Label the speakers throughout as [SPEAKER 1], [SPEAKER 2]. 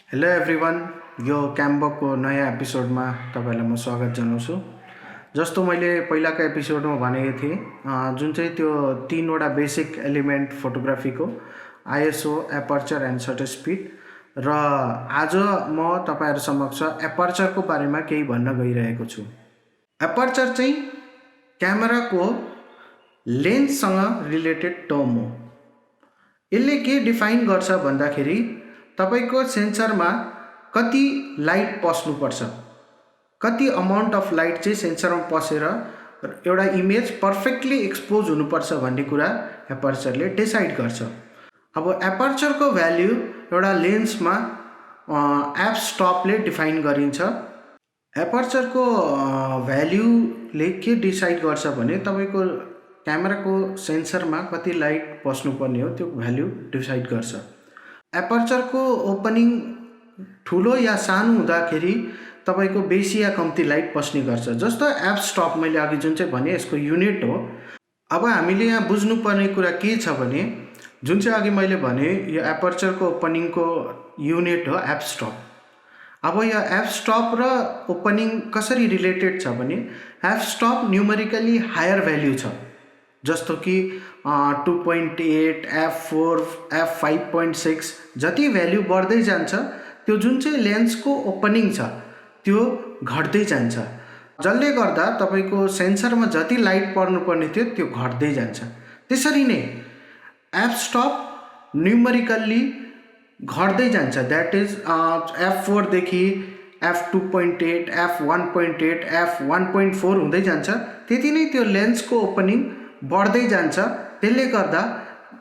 [SPEAKER 1] Hello everyone, यो क्याम्बको नयाँ एपिसोडमा तपाईँलाई म स्वागत जनाउँछु। जस्तो मैले पहिलाको एपिसोडमा भनेको थिएँ, जुन चाहिँ त्यो तीनवटा बेसिक एलिमेन्ट फोटोग्राफीको ISO, aperture and shutter speed, र आज म तपाईँहरू समक्ष एपर्चरको बारेमा केही भन्न गइरहेको छु। एपर्चर चाहिँ क्यामेराको लेन्ससँग रिलेटेड टर्म हो। यसले के डिफाइन गर्छ भन्दाखेरि तपाईको सेन्सरमा कति लाइट पस्नुपर्छ, कति अमाउन्ट अफ लाइट चाहिँ सेन्सरमा पसेर एउटा इमेज पर्फेक्टली एक्सपोज हुनुपर्छ भन्ने कुरा एपर्चरले डिसाइड गर्छ। अब एपर्चरको भ्याल्यु एउटा लेन्समा एफ स्टपले डिफाइन गरिन्छ। एपर्चरको भ्याल्युले के डिसाइड गर्छ भने तपाईको क्यामेराको सेन्सरमा कति लाइट पस्नुपर्ने हो त्यो भ्याल्यु डिसाइड गर्छ। एपर्चरको ओपनिङ ठुलो या सानो हुँदाखेरि तपाईको बेसी या कम्ती लाइट पस्ने गर्छ। जस्तो एफ स्टप मैले अघि जुन चाहिँ भने यसको युनिट हो। अब हामीले यहाँ बुझ्नुपर्ने कुरा के छ भने जुन चाहिँ अघि मैले भने यो एपर्चरको ओपनिङको युनिट हो एफ स्टप। अब यो एफ स्टप र ओपनिङ कसरी रिलेटेड छ भने f stop numerically higher value छ, जस्तो कि 2.8, F4, F5.6 जति भ्याल्यु बढ्दै जान्छ त्यो जुन चाहिँ लेन्सको ओपनिङ छ त्यो घट्दै जान्छ, जसले गर्दा तपाईको सेन्सरमा जति लाइट पर्नुपर्ने थियो त्यो घट्दै जान्छ। त्यसरी नै एफ स्टप न्युमेरिकल्ली घट्दै जान्छ, द्याट इज F4 देखि F2.8, F1.8, F1.4 हुँदै जान्छ। त्यति नै त्यो लेन्सको ओपनिङ बढ्दै जान्छ, त्यसले गर्दा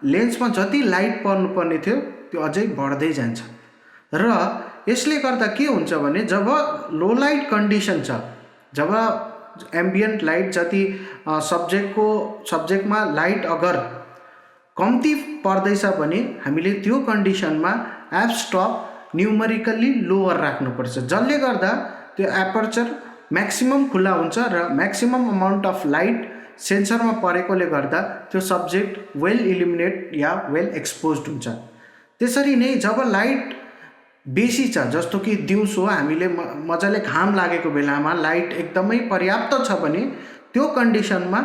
[SPEAKER 1] लेन्समा जति लाइट पर्नुपर्ने थियो त्यो अझै बढ्दै जान्छ। र यसले गर्दा के हुन्छ भने जब लो लाइट कन्डिसन छ, जब एम्बियन्ट लाइट जति सब्जेक्टमा लाइट अगर कम्ती पर्दैछ भने हामीले त्यो कन्डिसनमा एफ स्टप न्युमेरिकल्ली लोवर राख्नुपर्छ, जसले गर्दा त्यो एपर्चर म्याक्सिमम खुला हुन्छ र म्याक्सिमम अमाउन्ट अफ लाइट सेन्सरमा परेकोले गर्दा त्यो सब्जेक्ट वेल इल्युमिनेट या वेल एक्सपोज्ड हुन्छ। त्यसरी नै जब लाइट बेसी छ, जस्तो कि दिउँसो हामीले मजाले घाम लागेको बेलामा लाइट एकदमै पर्याप्त छ भने त्यो कन्डिसनमा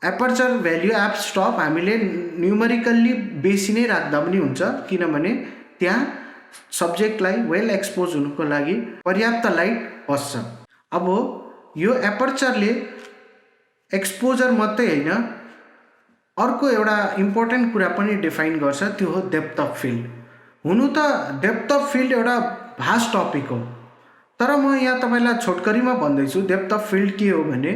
[SPEAKER 1] एपर्चर भ्याल्यु एफ स्टप हामीले न्युमेरिकल्ली बेसी नै राख्दा पनि हुन्छ, किनभने त्यहाँ सब्जेक्टलाई वेल एक्सपोज हुनुको लागि पर्याप्त लाइट पस्छ। अब यो एपर्चरले एक्सपोजर मात्रै होइन, अर्को एउटा इम्पोर्टेन्ट कुरा पनि डिफाइन गर्छ, त्यो हो डेप्थ अफ फिल्ड। हुनु त डेप्थ अफ फिल्ड एउटा भास्ट टपिक हो, तर म यहाँ तपाईँलाई छोटकरीमा भन्दैछु डेप्थ अफ फिल्ड के हो भने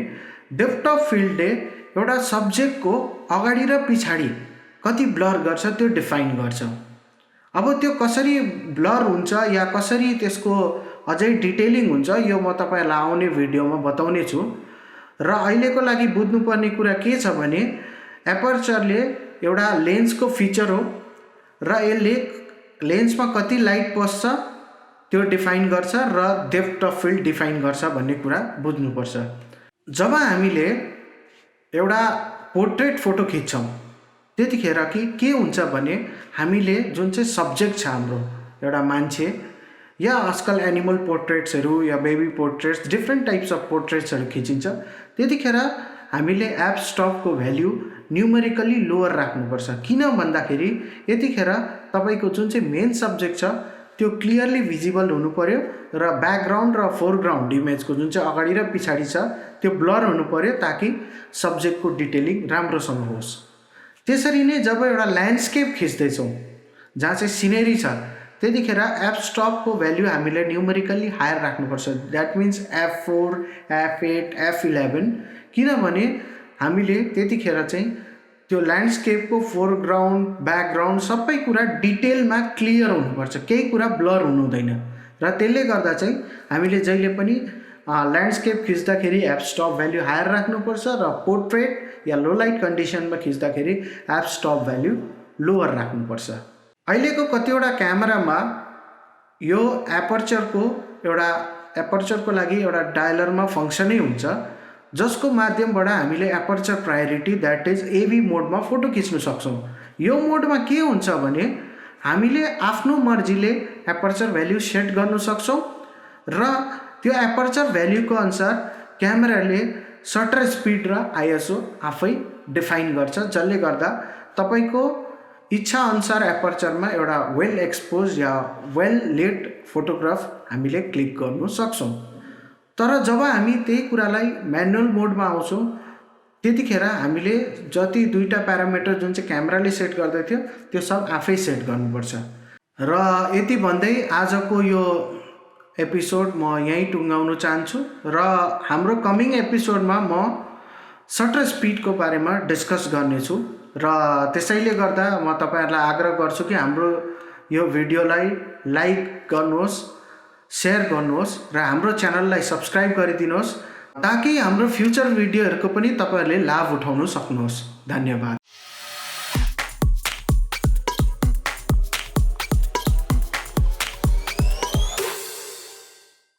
[SPEAKER 1] डेप्थ अफ फिल्डले एउटा सब्जेक्टको अगाडि र पछाडि कति ब्लर गर्छ त्यो डिफाइन गर्छ। अब त्यो कसरी ब्लर हुन्छ या कसरी त्यसको अझै डिटेलिङ हुन्छ यो म तपाईँलाई आउने भिडियोमा बताउने छु। र अहिलेको लागि बुझ्नुपर्ने कुरा के छ भने एपर्चरले एउटा लेन्सको फिचर हो र यसले लेन्समा कति लाइट पस्छ त्यो डिफाइन गर्छ र डेप्थ अफ फिल्ड डिफाइन गर्छ भन्ने कुरा बुझ्नुपर्छ। जब हामीले एउटा पोर्ट्रेट फोटो खिच्छौँ त्यतिखेर के हुन्छ भने हामीले जुन चाहिँ सब्जेक्ट छ हाम्रो एउटा मान्छे या आजकल एनिमल पोर्ट्रेट्सहरू या baby portraits different types of पोर्ट्रेट्सहरू खिचिन्छ, त्यतिखेर हामीले एफ स्टपको भ्याल्यु न्युमेरिकल्ली लोवर राख्नुपर्छ। किन भन्दाखेरि यतिखेर तपाईँको जुन चाहिँ मेन सब्जेक्ट छ त्यो क्लियरली भिजिबल हुनु पर्यो र ब्याकग्राउन्ड र फोरग्राउन्ड इमेजको जुन चाहिँ अगाडि र पछाडि छ त्यो ब्लर हुनु पर्यो ताकि सब्जेक्टको डिटेलिङ राम्रोसँग होस्। त्यसरी नै जब एउटा ल्यान्डस्केप खिच्दैछौँ जहाँ चाहिँ सिनेरी छ त्यतिखेर एफ स्टपको भ्याल्यु हामीले न्युमेरिकल्ली हायर राख्नुपर्छ, that means F4, F8, F11, किनभने हामीले त्यतिखेर चाहिँ त्यो ल्यान्डस्केपको फोरग्राउन्ड ब्याकग्राउन्ड सबै कुरा डिटेलमा क्लियर हुनुपर्छ, केही कुरा ब्लर हुनु हुँदैन। र त्यसले गर्दा चाहिँ हामीले जहिले पनि ल्यान्डस्केप खिच्दाखेरि एफ स्टप भ्याल्यु हायर राख्नुपर्छ र पोर्ट्रेट या लो लाइट कन्डिसनमा खिच्दाखेरि एफ स्टप भ्याल्यु लोवर राख्नुपर्छ। अहिलेको कतिवटा क्यामेरामा यो एपर्चरको लागि एउटा डायलरमा फङ्सनै हुन्छ जसको माध्यमबाट हामीले aperture priority that is AB मोडमा फोटो खिच्न सक्छौँ। यो मोडमा के हुन्छ भने हामीले आफ्नो मर्जीले एपर्चर भ्याल्यु सेट गर्न सक्छौँ र त्यो एपर्चर भ्याल्युको अनुसार क्यामेराले सटर स्पिड र आइएसओ आफै डिफाइन गर्छ, जसले गर्दा तपाईँको इच्छा अनुसार एपर्चरमा एउटा वेल एक्सपोज या वेल लेट फोटोग्राफ हामीले क्लिक गर्नु सक्छौँ। तर जब हामी त्यही कुरालाई म्यानुअल मोडमा आउँछौँ त्यतिखेर हामीले जति दुईटा प्यारामिटर जुन चाहिँ क्यामेराले सेट गर्दै थियो त्यो सब आफै सेट गर्नुपर्छ। र यति भन्दै आजको यो एपिसोड म यहीँ टुङ्गाउन चाहन्छु र हाम्रो कमिङ एपिसोडमा म सटर स्पिडको बारेमा डिस्कस गर्नेछु र त्यसैले गर्दा म तपाईँहरूलाई आग्रह गर्छु कि हाम्रो यो भिडियोलाई लाइक गर्नुहोस्, सेयर गर्नुहोस् र हाम्रो च्यानललाई सब्सक्राइब गरिदिनुहोस् ताकि हाम्रो फ्युचर भिडियोहरूको पनि तपाईँहरूले लाभ उठाउन सक्नुहोस्। धन्यवाद।